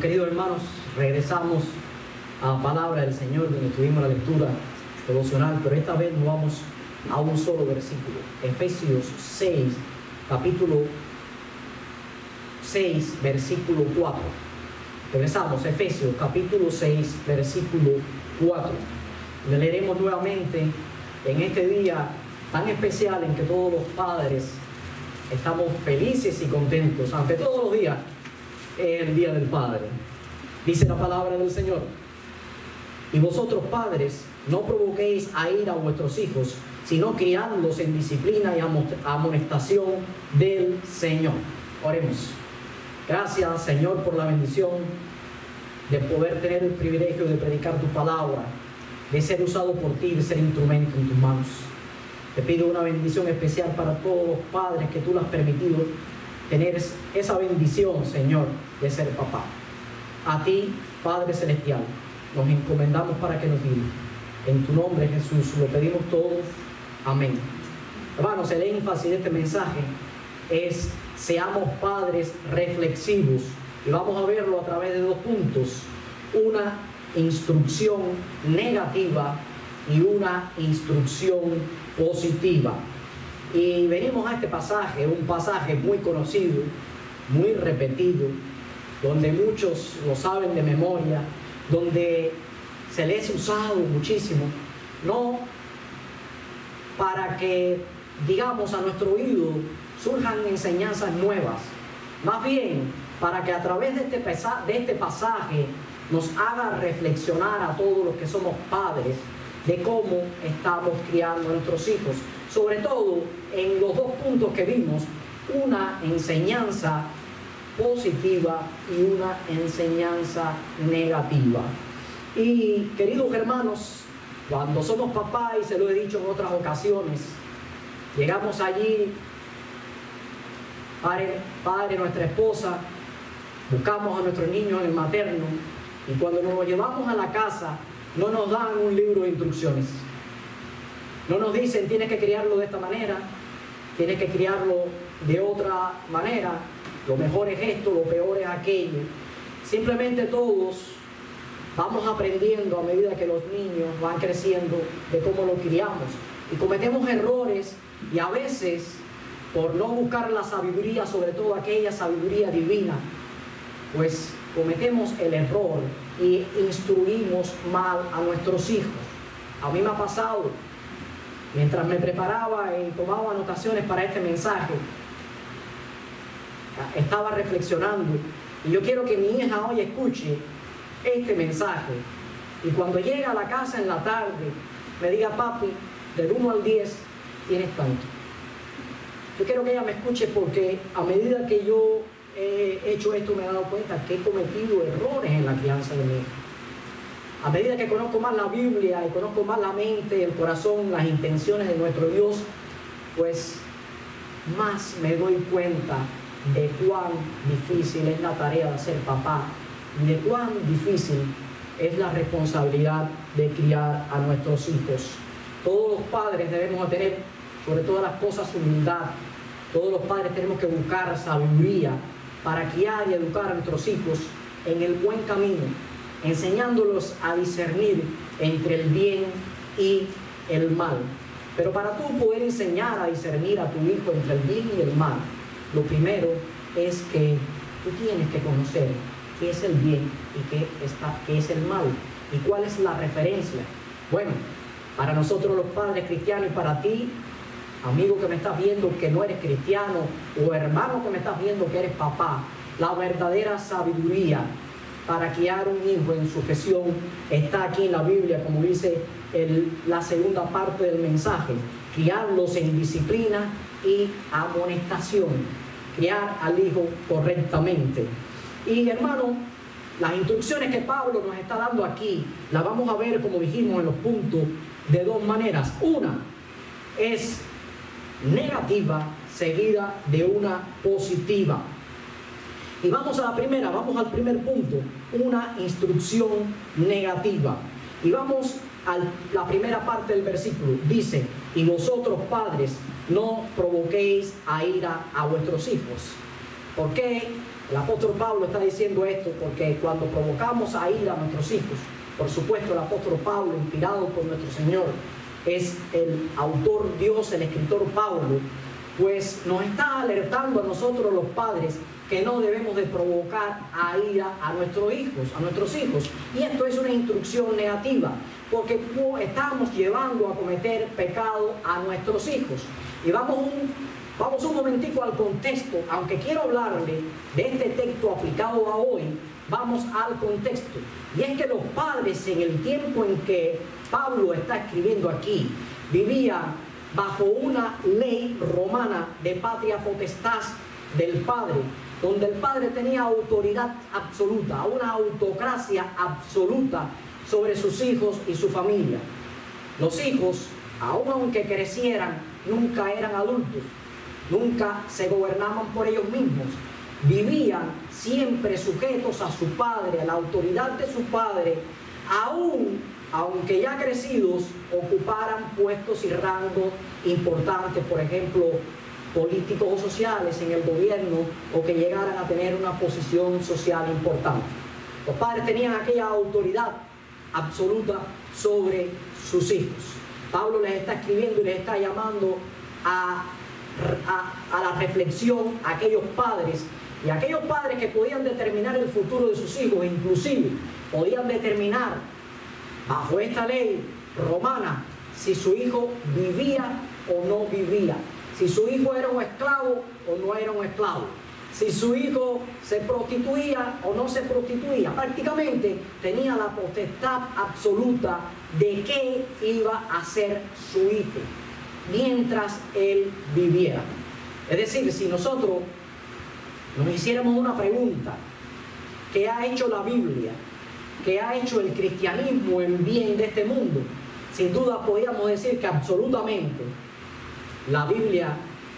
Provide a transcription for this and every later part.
Bueno, queridos hermanos, regresamos a la palabra del Señor, donde tuvimos la lectura devocional, pero esta vez nos vamos a un solo versículo. Efesios 6, capítulo 6, versículo 4. Regresamos, Efesios, capítulo 6, versículo 4. Le leeremos nuevamente en este día tan especial en que todos los padres estamos felices y contentos, aunque todos los días es el Día del Padre. Dice la palabra del Señor: y vosotros, padres, no provoquéis a ira a vuestros hijos, sino criadlos en disciplina y amonestación del Señor. Oremos. Gracias, Señor, por la bendición de poder tener el privilegio de predicar tu palabra, de ser usado por ti, de ser instrumento en tus manos. Te pido una bendición especial para todos los padres que tú le has permitido tener esa bendición, Señor, de ser papá. A ti, Padre Celestial, nos encomendamos para que nos guíes. En tu nombre, Jesús, lo pedimos todos. Amén. Hermanos, el énfasis de este mensaje es: seamos padres reflexivos. Y vamos a verlo a través de dos puntos: una instrucción negativa y una instrucción positiva. Y venimos a este pasaje, un pasaje muy conocido, muy repetido, donde muchos lo saben de memoria, donde se les ha usado muchísimo, no para que, digamos, a nuestro oído surjan enseñanzas nuevas, más bien para que a través de este pasaje nos haga reflexionar a todos los que somos padres de cómo estamos criando a nuestros hijos, sobre todo en los dos puntos que vimos: una enseñanza positiva y una enseñanza negativa. Y queridos hermanos, cuando somos papás, y se lo he dicho en otras ocasiones, llegamos allí, padre, nuestra esposa, buscamos a nuestros niños en el materno, y cuando nos los llevamos a la casa, no nos dan un libro de instrucciones. No nos dicen: tienes que criarlo de esta manera, tienes que criarlo de otra manera, lo mejor es esto, lo peor es aquello. Simplemente todos vamos aprendiendo a medida que los niños van creciendo de cómo lo criamos. Y cometemos errores, y a veces, por no buscar la sabiduría, sobre todo aquella sabiduría divina, pues cometemos el error y instruimos mal a nuestros hijos. A mí me ha pasado, mientras me preparaba y tomaba anotaciones para este mensaje, estaba reflexionando, y yo quiero que mi hija hoy escuche este mensaje, y cuando llegue a la casa en la tarde me diga: papi, del 1 al 10 tienes tanto. Yo quiero que ella me escuche, porque a medida que yo he hecho esto me he dado cuenta que he cometido errores en la crianza de mi hija. A medida que conozco más la Biblia y conozco más la mente, el corazón, las intenciones de nuestro Dios, pues más me doy cuenta de cuán difícil es la tarea de ser papá y de cuán difícil es la responsabilidad de criar a nuestros hijos. Todos los padres debemos tener, sobre todas las cosas, humildad. Todos los padres tenemos que buscar sabiduría para criar y educar a nuestros hijos en el buen camino, enseñándolos a discernir entre el bien y el mal. Pero para tú poder enseñar a discernir a tu hijo entre el bien y el mal, lo primero es que tú tienes que conocer qué es el bien y qué es el mal, y cuál es la referencia. Bueno, para nosotros los padres cristianos, y para ti, amigo que me estás viendo que no eres cristiano, o hermano que me estás viendo que eres papá, la verdadera sabiduría para criar un hijo en sujeción está aquí en la Biblia, como dice la segunda parte del mensaje: criarlos en disciplina y amonestación, criar al hijo correctamente. Y hermano, las instrucciones que Pablo nos está dando aquí las vamos a ver, como dijimos, en los puntos de dos maneras. Una es negativa seguida de una positiva. Y vamos a la primera, vamos al primer punto: una instrucción negativa. Y vamos a la primera parte del versículo. Dice: y vosotros, padres, no provoquéis a ira a vuestros hijos. ¿Por qué El apóstol Pablo está diciendo esto porque cuando provocamos a ira a nuestros hijos, por supuesto el apóstol Pablo, inspirado por nuestro Señor, es el autor Dios, el escritor Pablo, pues nos está alertando a nosotros los padres que no debemos de provocar a ira a nuestros hijos. Y esto es una instrucción negativa, porque estamos llevando a cometer pecado a nuestros hijos. Y vamos un momentico al contexto, aunque quiero hablarle de este texto aplicado a hoy, vamos al contexto. Y es que los padres en el tiempo en que Pablo está escribiendo aquí, vivían bajo una ley romana de patria potestad del padre, donde el padre tenía autoridad absoluta, una autocracia absoluta sobre sus hijos y su familia. Los hijos, aun aunque crecieran, nunca eran adultos, nunca se gobernaban por ellos mismos, vivían siempre sujetos a su padre, a la autoridad de su padre, aunque ya crecidos ocuparan puestos y rangos importantes, por ejemplo, políticos o sociales en el gobierno, o que llegaran a tener una posición social importante. Los padres tenían aquella autoridad absoluta sobre sus hijos. Pablo les está escribiendo y les está llamando a la reflexión a aquellos padres, y aquellos padres que podían determinar el futuro de sus hijos, inclusive podían determinar bajo esta ley romana si su hijo vivía o no vivía, si su hijo era un esclavo o no era un esclavo, si su hijo se prostituía o no se prostituía. Prácticamente tenía la potestad absoluta de qué iba a hacer su hijo mientras él viviera. Es decir, si nosotros nos hiciéramos una pregunta, ¿qué ha hecho la Biblia? ¿Qué ha hecho el cristianismo en bien de este mundo? Sin duda podríamos decir que absolutamente la Biblia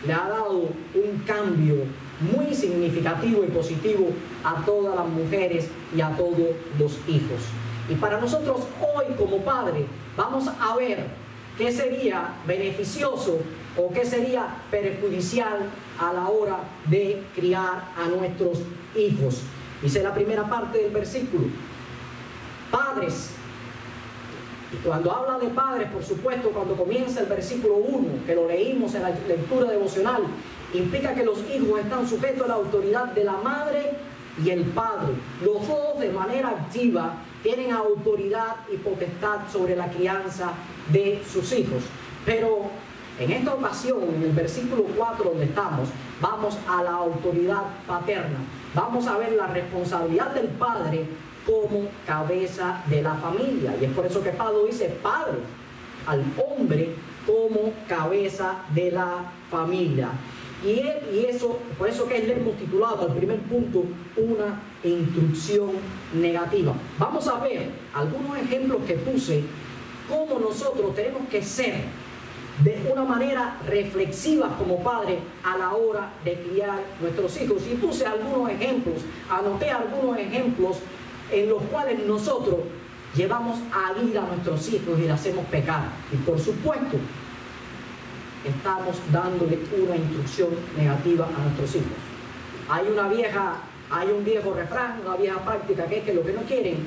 le ha dado un cambio muy significativo y positivo a todas las mujeres y a todos los hijos. Y para nosotros hoy como padres vamos a ver qué sería beneficioso o qué sería perjudicial a la hora de criar a nuestros hijos. Dice la primera parte del versículo: padres. Y cuando habla de padres, por supuesto, cuando comienza el versículo 1, que lo leímos en la lectura devocional, implica que los hijos están sujetos a la autoridad de la madre y el padre. Los dos de manera activa tienen autoridad y potestad sobre la crianza de sus hijos. Pero en esta ocasión, en el versículo 4 donde estamos, vamos a la autoridad paterna. Vamos a ver la responsabilidad del padre como cabeza de la familia. Y es por eso que Pablo dice padre al hombre como cabeza de la familia. Y eso, por eso que le hemos titulado al primer punto una instrucción negativa. Vamos a ver algunos ejemplos que puse, cómo nosotros tenemos que ser de una manera reflexiva como padre a la hora de criar nuestros hijos. Y puse algunos ejemplos, anoté algunos ejemplos en los cuales nosotros llevamos a ira a nuestros hijos y le hacemos pecar. Y por supuesto, estamos dándole una instrucción negativa a nuestros hijos. Hay un viejo refrán, una vieja práctica, que es que lo que no quieren,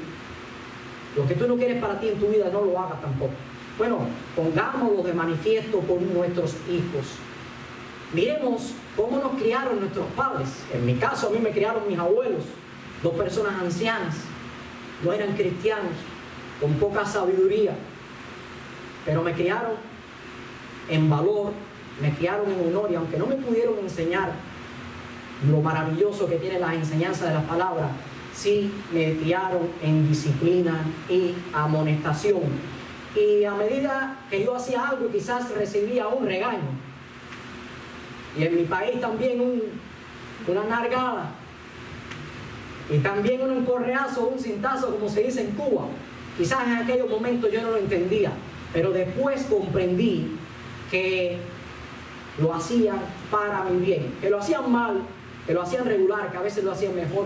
lo que tú no quieres para ti en tu vida, no lo hagas tampoco. Bueno, pongámoslo de manifiesto con nuestros hijos. Miremos cómo nos criaron nuestros padres. En mi caso, a mí me criaron mis abuelos, dos personas ancianas, no eran cristianos, con poca sabiduría, pero me criaron en valor, me criaron en honor, y aunque no me pudieron enseñar lo maravilloso que tiene las enseñanzas de las palabras, sí me criaron en disciplina y amonestación. Y a medida que yo hacía algo, quizás recibía un regaño, y en mi país también una nargada, y también un encorreazo, un cintazo, como se dice en Cuba. Quizás en aquellos momentos yo no lo entendía, pero después comprendí que lo hacían para mi bien, que lo hacían mal, que lo hacían regular, que a veces lo hacían mejor.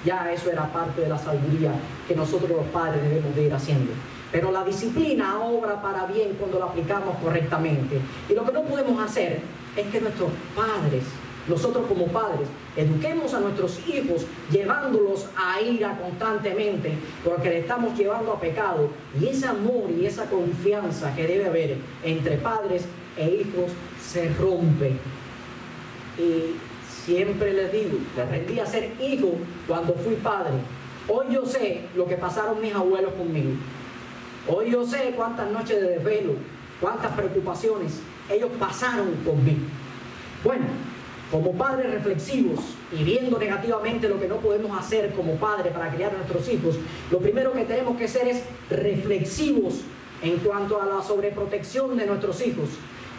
Ya eso era parte de la sabiduría que nosotros los padres debemos de ir haciendo. Pero la disciplina obra para bien cuando la aplicamos correctamente. Y lo que no podemos hacer es que nuestros padres nosotros como padres, eduquemos a nuestros hijos llevándolos a ira constantemente porque le estamos llevando a pecado, y ese amor y esa confianza que debe haber entre padres e hijos se rompe. Y siempre les digo, aprendí a ser hijo cuando fui padre. Hoy yo sé lo que pasaron mis abuelos conmigo. Hoy yo sé cuántas noches de desvelo, cuántas preocupaciones ellos pasaron conmigo. Bueno, como padres reflexivos y viendo negativamente lo que no podemos hacer como padres para criar a nuestros hijos, lo primero que tenemos que hacer es reflexivos en cuanto a la sobreprotección de nuestros hijos.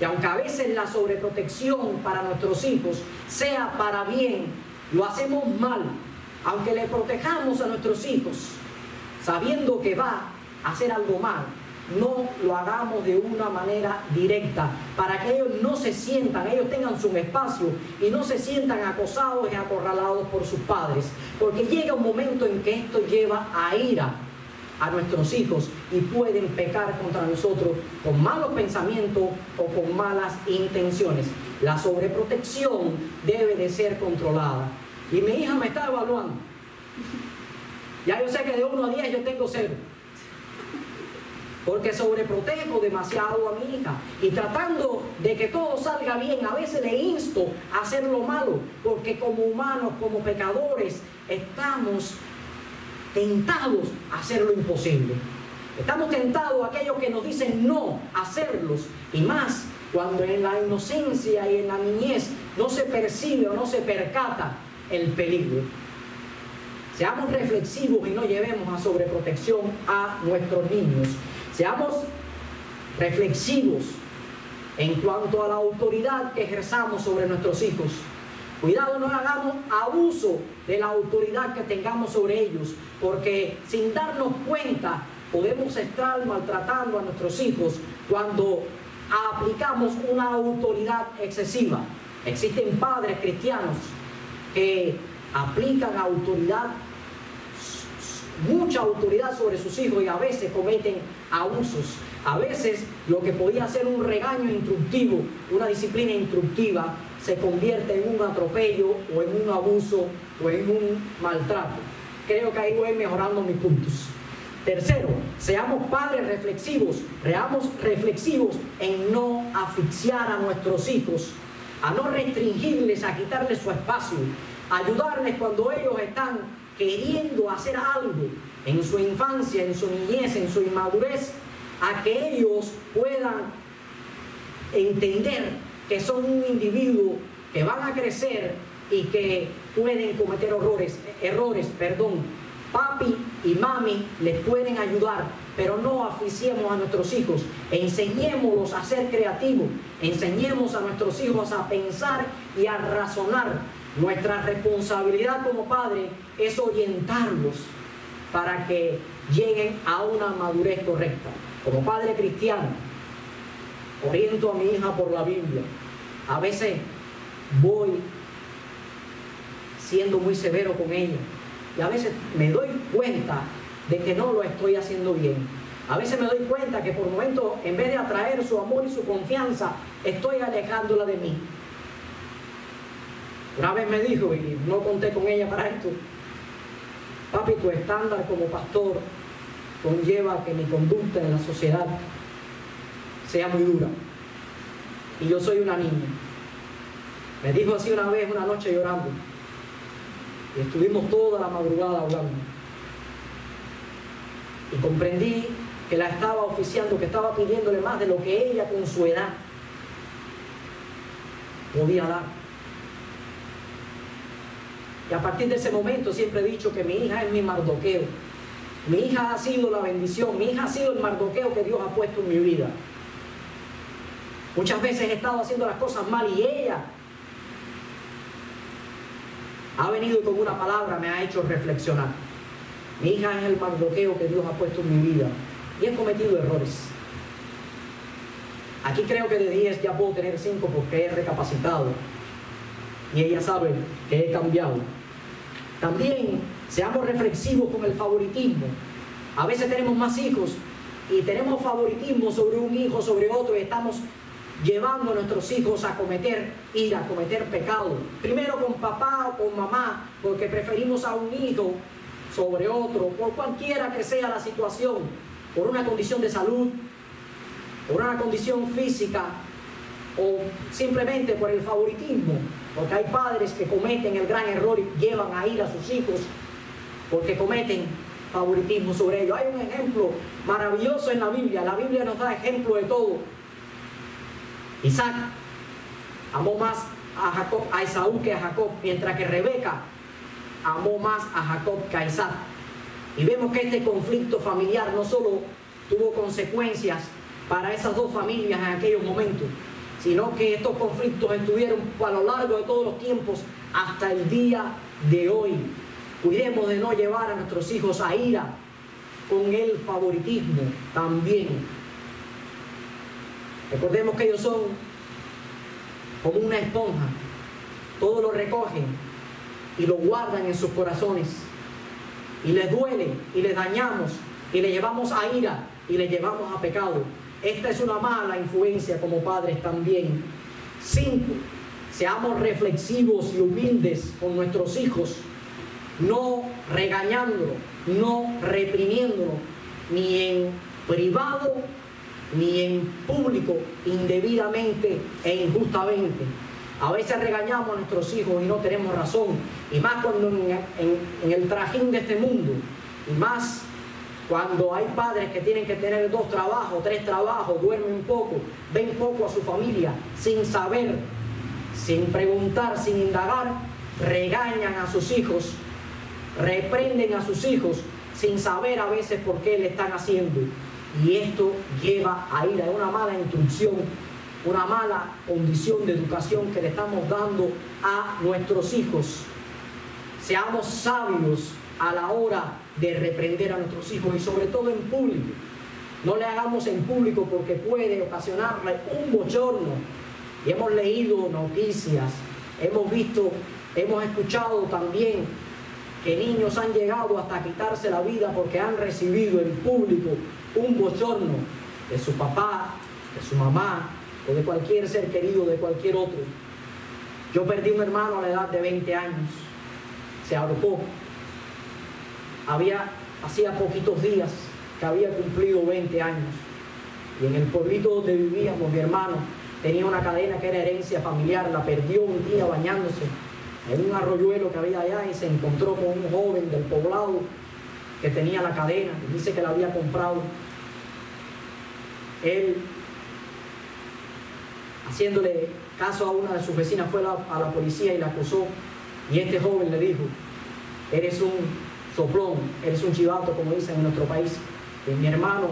Y aunque a veces la sobreprotección para nuestros hijos sea para bien, lo hacemos mal. Aunque le protejamos a nuestros hijos sabiendo que va a hacer algo mal, no lo hagamos de una manera directa, para que ellos no se sientan, ellos tengan su espacio y no se sientan acosados y acorralados por sus padres, porque llega un momento en que esto lleva a ira a nuestros hijos y pueden pecar contra nosotros con malos pensamientos o con malas intenciones. La sobreprotección debe de ser controlada. Y mi hija me está evaluando. Ya yo sé que de 1 a 10 yo tengo 0. Porque sobreprotejo demasiado a mi hija. Y tratando de que todo salga bien, a veces le insto a hacer lo malo. Porque como humanos, como pecadores, estamos tentados a hacer lo imposible. Estamos tentados a aquellos que nos dicen no a hacerlos. Y más cuando en la inocencia y en la niñez no se percibe o no se percata el peligro. Seamos reflexivos y no llevemos a sobreprotección a nuestros niños. Seamos reflexivos en cuanto a la autoridad que ejerzamos sobre nuestros hijos. Cuidado, no hagamos abuso de la autoridad que tengamos sobre ellos, porque sin darnos cuenta podemos estar maltratando a nuestros hijos cuando aplicamos una autoridad excesiva. Existen padres cristianos que aplican autoridad, mucha autoridad sobre sus hijos, y a veces cometen abusos. A veces lo que podía ser un regaño instructivo, una disciplina instructiva, se convierte en un atropello o en un abuso o en un maltrato. Creo que ahí voy mejorando mis puntos. Tercero, seamos padres reflexivos, seamos reflexivos en no asfixiar a nuestros hijos, a no restringirles, a quitarles su espacio, a ayudarles cuando ellos están queriendo hacer algo en su infancia, en su niñez, en su inmadurez, a que ellos puedan entender que son un individuo que van a crecer y que pueden cometer errores. Papi y mami les pueden ayudar, pero no asfixiemos a nuestros hijos. Enseñémoslos a ser creativos, enseñemos a nuestros hijos a pensar y a razonar. Nuestra responsabilidad como padre es orientarlos para que lleguen a una madurez correcta. Como padre cristiano, oriento a mi hija por la Biblia. A veces voy siendo muy severo con ella y a veces me doy cuenta de que no lo estoy haciendo bien. A veces me doy cuenta que por momentos, en vez de atraer su amor y su confianza, estoy alejándola de mí. Una vez me dijo, y no conté con ella para esto: papi, tu estándar como pastor conlleva que mi conducta en la sociedad sea muy dura. Y yo soy una niña. Me dijo así una vez, una noche llorando. Y estuvimos toda la madrugada hablando. Y comprendí que la estaba oficiando, que estaba pidiéndole más de lo que ella con su edad podía dar. Y a partir de ese momento siempre he dicho que mi hija es mi Mardoqueo. Mi hija ha sido la bendición, mi hija ha sido el Mardoqueo que Dios ha puesto en mi vida. Muchas veces he estado haciendo las cosas mal y ella ha venido con una palabra, me ha hecho reflexionar. Mi hija es el Mardoqueo que Dios ha puesto en mi vida y he cometido errores. Aquí creo que de 10 ya puedo tener 5 porque he recapacitado y ella sabe que he cambiado. También seamos reflexivos con el favoritismo. A veces tenemos más hijos y tenemos favoritismo sobre un hijo, sobre otro, y estamos llevando a nuestros hijos a cometer ira, a cometer pecado. Primero con papá o con mamá, porque preferimos a un hijo sobre otro, por cualquiera que sea la situación, por una condición de salud, por una condición física o simplemente por el favoritismo, porque hay padres que cometen el gran error y llevan a ir a sus hijos porque cometen favoritismo sobre ellos. Hay un ejemplo maravilloso en la Biblia nos da ejemplo de todo. Isaac amó más a Esaú que a Jacob, mientras que Rebeca amó más a Jacob que a Isaac. Y vemos que este conflicto familiar no solo tuvo consecuencias para esas dos familias en aquellos momentos, sino que estos conflictos estuvieron a lo largo de todos los tiempos hasta el día de hoy. Cuidemos de no llevar a nuestros hijos a ira con el favoritismo también. Recordemos que ellos son como una esponja, todo lo recogen y lo guardan en sus corazones, y les duele y les dañamos y les llevamos a ira y les llevamos a pecado. Esta es una mala influencia como padres también. 5. Seamos reflexivos y humildes con nuestros hijos, no regañándolo, no reprimiéndolo, ni en privado ni en público, indebidamente e injustamente. A veces regañamos a nuestros hijos y no tenemos razón, y más cuando en el trajín de este mundo, y más cuando hay padres que tienen que tener 2 trabajos, 3 trabajos, duermen poco, ven poco a su familia, sin saber, sin preguntar, sin indagar, regañan a sus hijos, reprenden a sus hijos, sin saber a veces por qué le están haciendo. Y esto lleva a ira, es una mala instrucción, una mala condición de educación que le estamos dando a nuestros hijos. Seamos sabios a la hora de reprender a nuestros hijos, y sobre todo en público. No le hagamos en público porque puede ocasionarle un bochorno. Y hemos leído noticias, hemos visto, hemos escuchado también que niños han llegado hasta quitarse la vida porque han recibido en público un bochorno de su papá, de su mamá o de cualquier ser querido, de cualquier otro. Yo perdí un hermano a la edad de 20 años, se ahorcó. Hacía poquitos días que había cumplido 20 años, y en el pueblito donde vivíamos, mi hermano tenía una cadena que era herencia familiar, la perdió un día bañándose en un arroyuelo que había allá, y se encontró con un joven del poblado que tenía la cadena, y dice que la había comprado. Él, haciéndole caso a una de sus vecinas, fue a la policía y la acusó, y este joven le dijo: eres un soplón, eres un chivato, como dicen en nuestro país. Y mi hermano,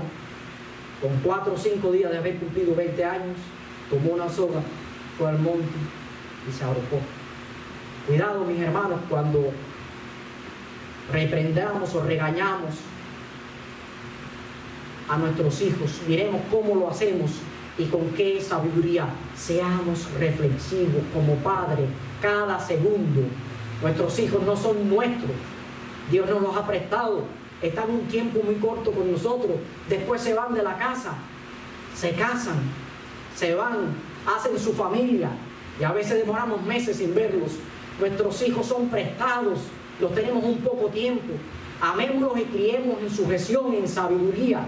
con 4 o 5 días de haber cumplido 20 años, tomó una soga, fue al monte y se ahorcó. Cuidado, mis hermanos, cuando reprendamos o regañamos a nuestros hijos, miremos cómo lo hacemos y con qué sabiduría. Seamos reflexivos como padres cada segundo. Nuestros hijos no son nuestros, Dios nos los ha prestado, están un tiempo muy corto con nosotros, después se van de la casa, se casan, se van, hacen su familia, y a veces demoramos meses sin verlos. Nuestros hijos son prestados, los tenemos un poco tiempo. Amémoslos y criemos en sujeción, en sabiduría.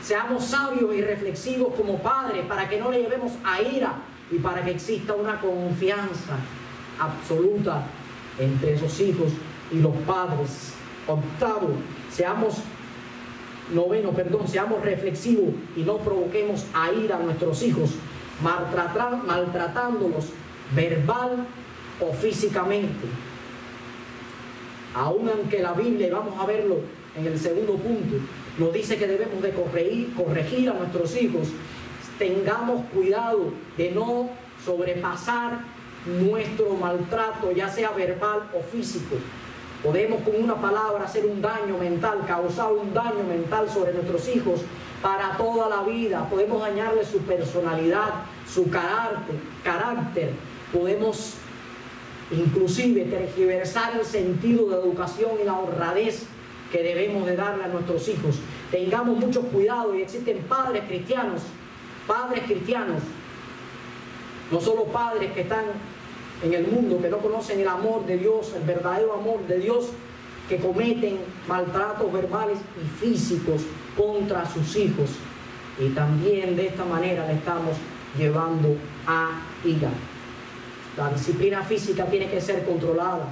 Seamos sabios y reflexivos como padres, para que no le llevemos a ira y para que exista una confianza absoluta entre esos hijos y los padres. 8, seamos reflexivos y no provoquemos a ira a nuestros hijos, maltratándolos verbal o físicamente. Aun aunque la Biblia, y vamos a verlo en el segundo punto, nos dice que debemos de corregir a nuestros hijos, tengamos cuidado de no sobrepasar nuestro maltrato, ya sea verbal o físico. Podemos con una palabra hacer un daño mental, causar un daño mental sobre nuestros hijos para toda la vida. Podemos dañarle su personalidad, su carácter. Podemos inclusive tergiversar el sentido de educación y la honradez que debemos de darle a nuestros hijos. Tengamos mucho cuidado, y existen padres cristianos No solo padres que están en el mundo, que no conocen el amor de Dios, el verdadero amor de Dios, que cometen maltratos verbales y físicos contra sus hijos. Y también de esta manera le estamos llevando a ira. La disciplina física tiene que ser controlada.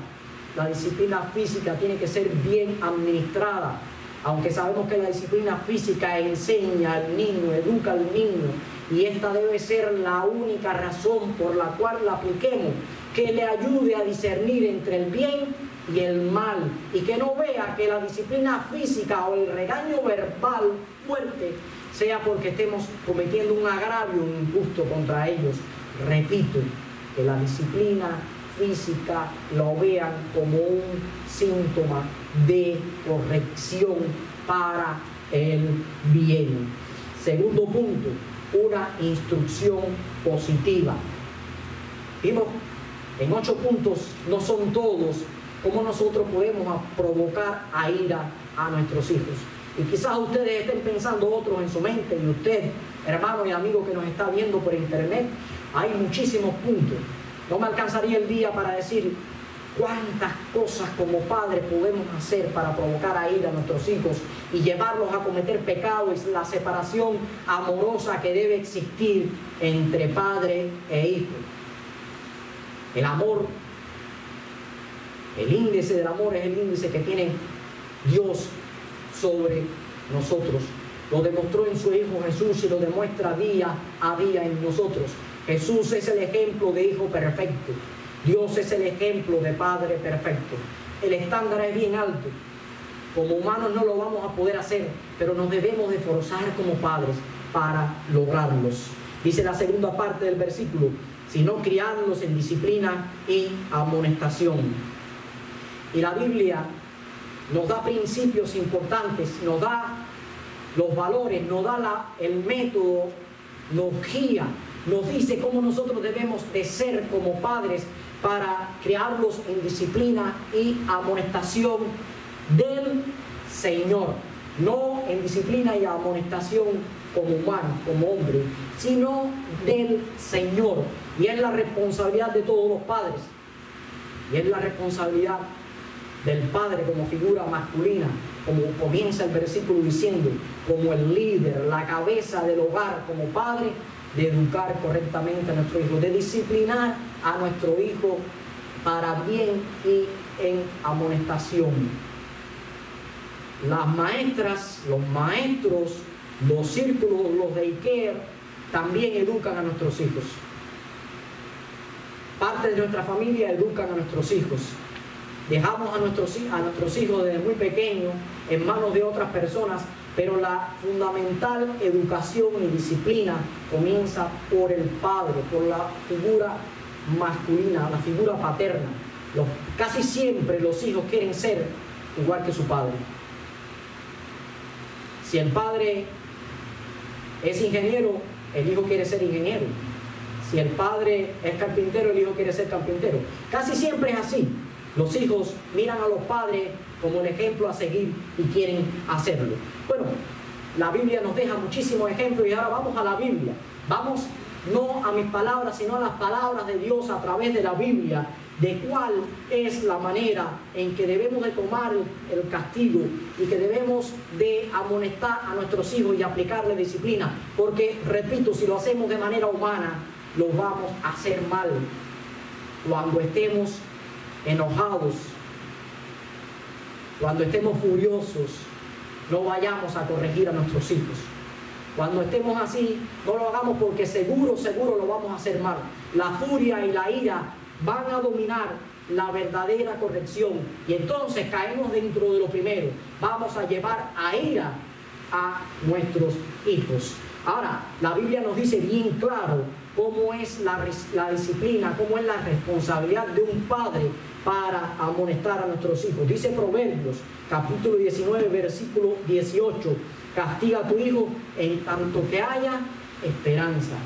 La disciplina física tiene que ser bien administrada. Aunque sabemos que la disciplina física enseña al niño, educa al niño, y esta debe ser la única razón por la cual la apliquemos, que le ayude a discernir entre el bien y el mal, y que no vea que la disciplina física o el regaño verbal fuerte sea porque estemos cometiendo un agravio injusto contra ellos. Repito, que la disciplina física lo vean como un síntoma de corrección para el bien. Segundo punto, una instrucción positiva. Vimos en 8 puntos, no son todos, cómo nosotros podemos provocar a ira a nuestros hijos. Y quizás ustedes estén pensando otros en su mente, y usted, hermano y amigo que nos está viendo por internet, hay muchísimos puntos. No me alcanzaría el día para decir cuántas cosas como padres podemos hacer para provocar a ira a nuestros hijos y llevarlos a cometer pecados, y la separación amorosa que debe existir entre padre e hijo. El amor, el índice del amor es el índice que tiene Dios sobre nosotros. Lo demostró en su Hijo Jesús y lo demuestra día a día en nosotros. Jesús es el ejemplo de hijo perfecto. Dios es el ejemplo de padre perfecto. El estándar es bien alto. Como humanos no lo vamos a poder hacer, pero nos debemos de esforzar como padres para lograrlos. Dice la segunda parte del versículo, sino criarlos en disciplina y amonestación. Y la Biblia nos da principios importantes, nos da los valores, nos da el método, nos guía, nos dice cómo nosotros debemos de ser como padres para criarlos en disciplina y amonestación del Señor. No en disciplina y amonestación como humano, como hombre, sino del Señor. Y es la responsabilidad de todos los padres. Y es la responsabilidad del padre como figura masculina, como comienza el versículo diciendo, como el líder, la cabeza del hogar, como padre, de educar correctamente a nuestro hijo, de disciplinar a nuestro hijo para bien y en amonestación. Las maestras, los maestros, los círculos, los daycare, también educan a nuestros hijos. Parte de nuestra familia educan a nuestros hijos. Dejamos a nuestros hijos desde muy pequeños en manos de otras personas, pero la fundamental educación y disciplina comienza por el padre, por la figura masculina, la figura paterna. Casi siempre los hijos quieren ser igual que su padre. Si el padre es ingeniero, el hijo quiere ser ingeniero. Si el padre es carpintero, el hijo quiere ser carpintero. Casi siempre es así. Los hijos miran a los padres como el ejemplo a seguir y quieren hacerlo. Bueno, la Biblia nos deja muchísimos ejemplos y ahora vamos a la Biblia. Vamos no a mis palabras, sino a las palabras de Dios a través de la Biblia, de cuál es la manera en que debemos de tomar el castigo y que debemos de amonestar a nuestros hijos y aplicarle disciplina. Porque, repito, si lo hacemos de manera humana, lo vamos a hacer mal. Cuando estemos enojados, cuando estemos furiosos, no vayamos a corregir a nuestros hijos. Cuando estemos así, no lo hagamos porque seguro lo vamos a hacer mal. La furia y la ira van a dominar la verdadera corrección y entonces caemos dentro de lo primero. Vamos a llevar a ira a nuestros hijos. Ahora, la Biblia nos dice bien claro cómo es la disciplina, cómo es la responsabilidad de un padre para amonestar a nuestros hijos. Dice Proverbios, capítulo 19, versículo 18, castiga a tu hijo en tanto que haya esperanza.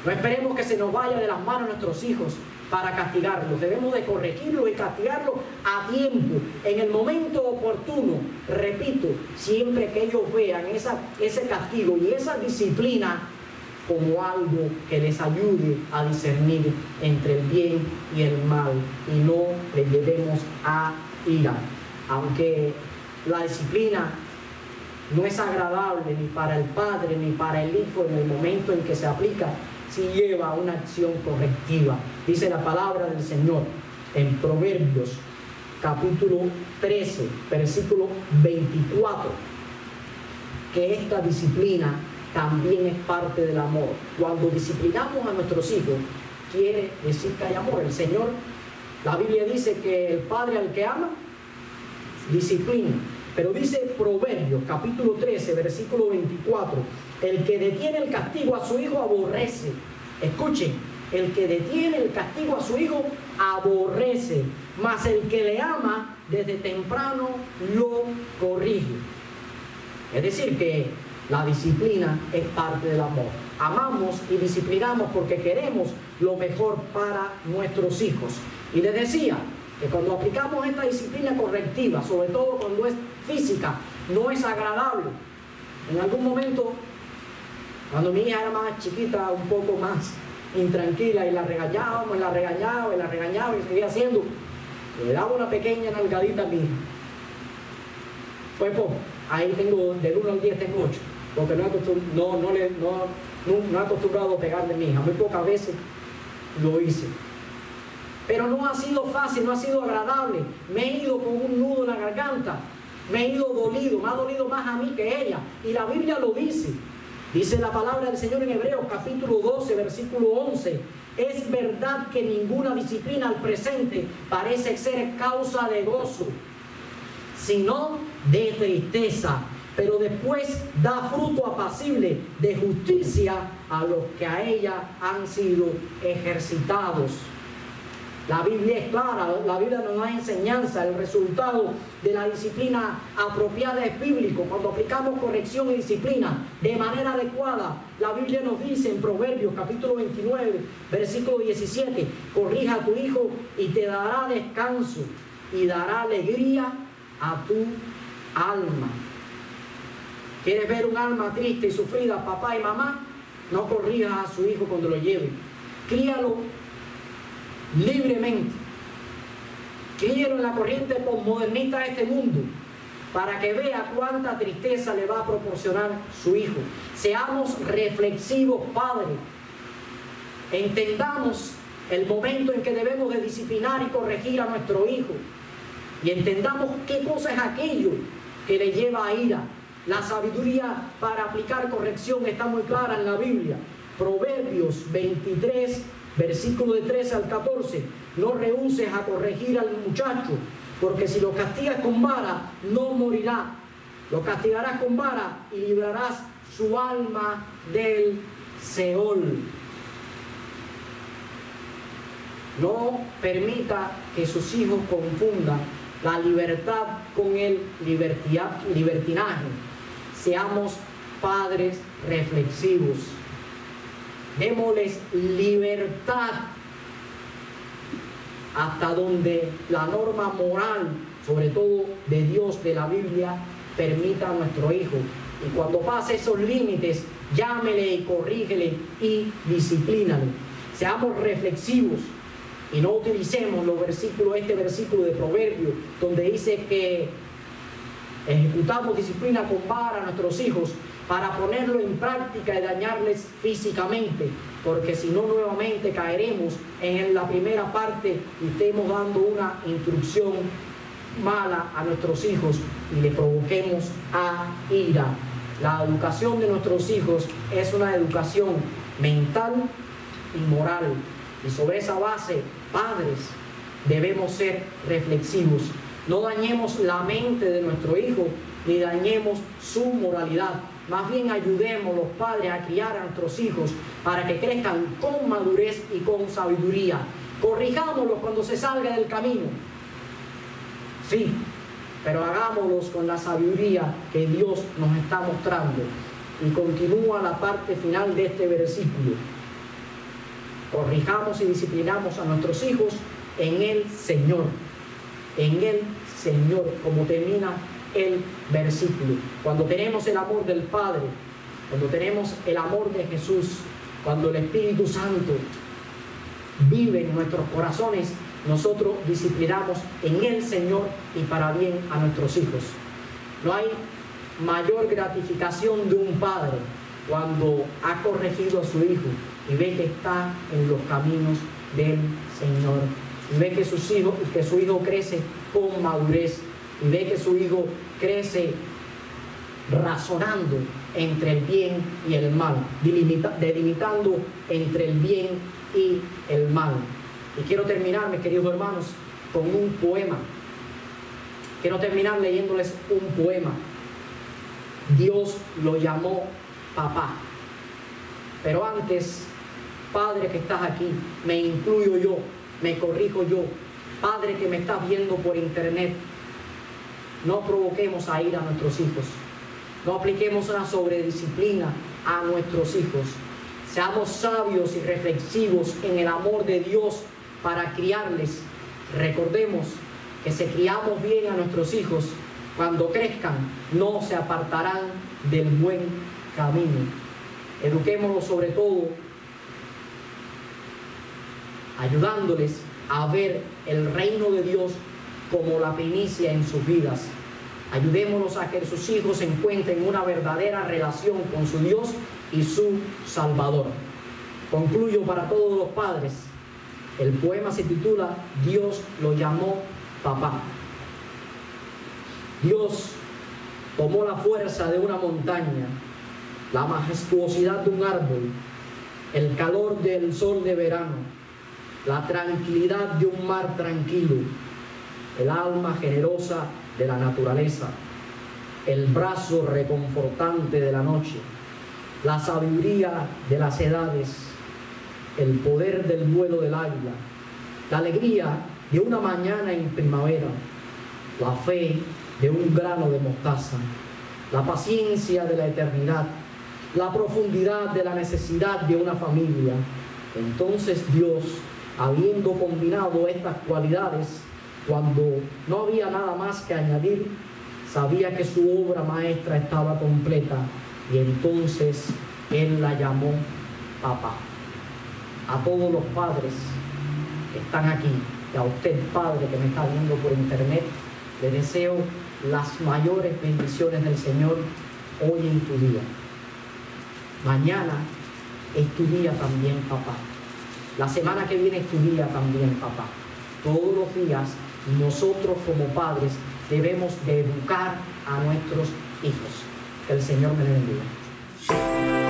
No esperemos que se nos vaya de las manos nuestros hijos para castigarlos. Debemos de corregirlos y castigarlos a tiempo, en el momento oportuno. Repito, siempre que ellos vean ese castigo y esa disciplina como algo que les ayude a discernir entre el bien y el mal, y no les llevemos a ira. Aunque la disciplina no es agradable ni para el padre ni para el hijo en el momento en que se aplica, sí lleva una acción correctiva. Dice la palabra del Señor en Proverbios capítulo 13, versículo 24, que esta disciplina también es parte del amor. Cuando disciplinamos a nuestros hijos, quiere decir que hay amor. El Señor, la Biblia dice que el padre al que ama, disciplina. Pero dice Proverbios capítulo 13, versículo 24, el que detiene el castigo a su hijo aborrece. Escuchen, el que detiene el castigo a su hijo aborrece, mas el que le ama desde temprano lo corrige. Es decir, que la disciplina es parte del amor. Amamos y disciplinamos porque queremos lo mejor para nuestros hijos. Y les decía que cuando aplicamos esta disciplina correctiva, sobre todo cuando es física, no es agradable. En algún momento, cuando mi hija era más chiquita, un poco más intranquila, y la regañábamos, y seguía haciendo, le daba una pequeña nalgadita a mi hija. Pues ahí tengo, del 1 al 10 tengo 8, porque no he acostumbrado a pegarle a mi hija. Muy pocas veces lo hice. Pero no ha sido fácil, no ha sido agradable. Me he ido con un nudo en la garganta, me he ido dolido, me ha dolido más a mí que ella. Y la Biblia lo dice. Dice la palabra del Señor en Hebreos capítulo 12, versículo 11. Es verdad que ninguna disciplina al presente parece ser causa de gozo, sino de tristeza, pero después da fruto apacible de justicia a los que a ella han sido ejercitados. La Biblia es clara, la Biblia nos da enseñanza. El resultado de la disciplina apropiada es bíblico. Cuando aplicamos corrección y disciplina de manera adecuada, la Biblia nos dice en Proverbios capítulo 29, versículo 17, corrija a tu hijo y te dará descanso y dará alegría a tu alma. ¿Quieres ver un alma triste y sufrida, papá y mamá? No corrijas a su hijo cuando lo lleve. Críalo libremente. Críelo en la corriente posmodernista de este mundo, para que vea cuánta tristeza le va a proporcionar su hijo. Seamos reflexivos, padres. Entendamos el momento en que debemos de disciplinar y corregir a nuestro hijo. Y entendamos qué cosa es aquello que le lleva a ira. La sabiduría para aplicar corrección está muy clara en la Biblia. Proverbios 23, versículo de 13 al 14. No rehuses a corregir al muchacho, porque si lo castigas con vara, no morirá. Lo castigarás con vara y librarás su alma del Seol. No permita que sus hijos confundan la libertad con el libertinaje. Seamos padres reflexivos. Démosles libertad hasta donde la norma moral, sobre todo de Dios, de la Biblia, permita a nuestro hijo. Y cuando pase esos límites, llámele y corrígele y disciplínale. Seamos reflexivos y no utilicemos este versículo de Proverbios, donde dice que ejecutamos disciplina con vara a nuestros hijos para ponerlo en práctica y dañarles físicamente, porque si no, nuevamente caeremos en la primera parte y estemos dando una instrucción mala a nuestros hijos y le provoquemos a ira. La educación de nuestros hijos es una educación mental y moral, y sobre esa base, padres, debemos ser reflexivos. No dañemos la mente de nuestro hijo ni dañemos su moralidad. Más bien ayudemos los padres a criar a nuestros hijos para que crezcan con madurez y con sabiduría. Corrijámoslos cuando se salga del camino, sí, pero hagámoslos con la sabiduría que Dios nos está mostrando. Y continúa la parte final de este versículo. Corrijamos y disciplinamos a nuestros hijos en el Señor. En el Señor, como termina el versículo. Cuando tenemos el amor del Padre, cuando tenemos el amor de Jesús, Cuando el Espíritu Santo vive en nuestros corazones, nosotros disciplinamos en el Señor y para bien a nuestros hijos. No hay mayor gratificación de un padre cuando ha corregido a su hijo y ve que está en los caminos del Señor, y ve que su hijo crece con madurez, y ve que su hijo crece razonando entre el bien y el mal, delimitando entre el bien y el mal. Y quiero terminar, mis queridos hermanos, con un poema. Quiero terminar leyéndoles un poema. Dios lo llamó papá. Pero antes, padre que estás aquí, me incluyo yo, me corrijo yo. Padre que me estás viendo por internet, no provoquemos a ira a nuestros hijos. No apliquemos una sobredisciplina a nuestros hijos. Seamos sabios y reflexivos en el amor de Dios para criarles. Recordemos que si criamos bien a nuestros hijos, cuando crezcan no se apartarán del buen camino. Eduquémoslos sobre todo ayudándoles a ver el reino de Dios como la primicia en sus vidas. Ayudémonos a que sus hijos encuentren una verdadera relación con su Dios y su Salvador. Concluyo para todos los padres. El poema se titula Dios lo llamó papá. Dios tomó la fuerza de una montaña, la majestuosidad de un árbol, el calor del sol de verano, la tranquilidad de un mar tranquilo, el alma generosa de la naturaleza, el brazo reconfortante de la noche, la sabiduría de las edades, el poder del vuelo del águila, la alegría de una mañana en primavera, la fe de un grano de mostaza, la paciencia de la eternidad, la profundidad de la necesidad de una familia. Entonces Dios, habiendo combinado estas cualidades, cuando no había nada más que añadir, sabía que su obra maestra estaba completa, y entonces Él la llamó papá. A todos los padres que están aquí, y a usted, padre, que me está viendo por internet, le deseo las mayores bendiciones del Señor hoy en tu día. Mañana es tu día también, papá. La semana que viene es tu día también, papá. Todos los días nosotros como padres debemos de educar a nuestros hijos. Que el Señor me bendiga.